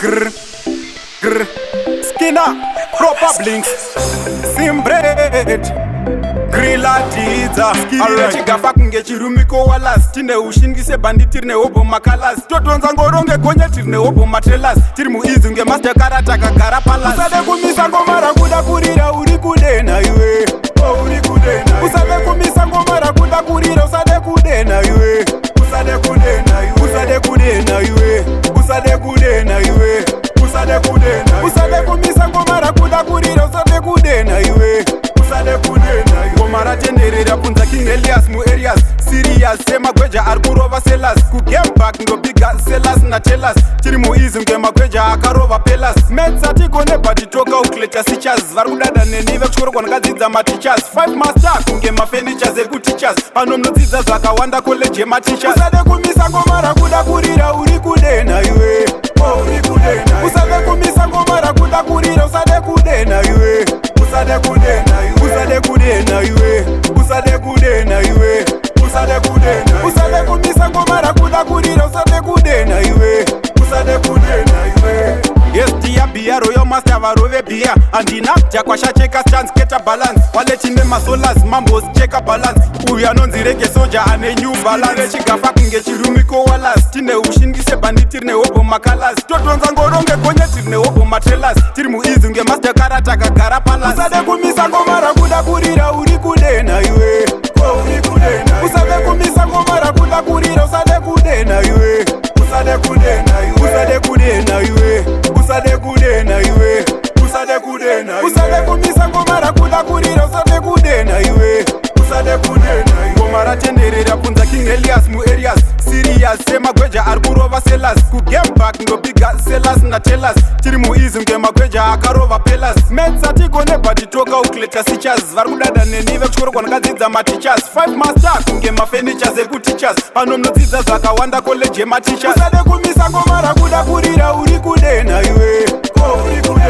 Grr, grr, Skinner, proper blinks, Simbred, Grilla Tiza, Skiri chigafa kunge chirumiko walas, tine ushingise banditi rine obo makalas, totonza ngoronge konye tirine obo matrelas, tirimu izunge master karata kagara palas. Usade kumisa ngomara kuda kurira uri kudena iwe, oh uri kudena iwe. Usade kumisa ngomara kuda kurira usade kudena iwe, usade kudena iwe, usade kudena iwe, usade kudena iwe, usade kudena iwe. Usade kumisa ngomara kuda kurira usade kudena iwe, usade kudena iwe. Ngomara tenderera punza King Elias mu areas serious sema kweja arkurova selas ku game back ndo biga selas na telas tirimu izunge makweja akarova pelas metsati kone batitoka uklecha sichas varudada nenive kuchoro kwa ngadzidza ma teachers 5 master kunge ma furnitures eku teachers pano mnodzidza zvakawanda college ma teachers. Usade kumisa ngomara kuda kurira uri kudena iwe, oh uri kudena. Usade kumisa ngomara kuda kurira usade kudena iwe, usade kudena iwe, usade kudena iwe, usade kudena iwe, usade kudena. Usade kumisa ngomara kuda kurira usade kudena iwe, usade kudena iwe. Yes, tia bia royo master varove bia andina jakwasha cheka chance keta balance wale chinde masolas mambos cheka balance uya nonzireke soja ane new balance chigafa kunge chirumiko walas tine ushingise banditi rine obo makalas totonza ngoronge konye tirine obo matrelas tirimu izunge master karata kagara palas. Usade kumisa ngomara kuda kurira uri kudena iwe, oh uri kudena. Usade kumisa ngomara kuda kurira usade kudena iwe, usade kudena iwe, usade kudena iwe, usade kudena iwe, usade kudena iwe. Usade kumisa ngomara kuda kurira usade kudena iwe, usade kudena iwe. Ngomara tenderera punza King Elias mu areas serious sema kweja arkurova selas ku game back ndo biga selas na telas tirimu izunge makweja akarova pelas metsati kone batitoka uklecha sichas varudada nenive kuchoro kwa ngadzidza ma teachers 5 master kunge ma furnitures eku teachers pano mnodzidza zvakawanda college ma teachers. Usade kumisa ngomara kuda kurira uri kudena iwe, oh uri kudena.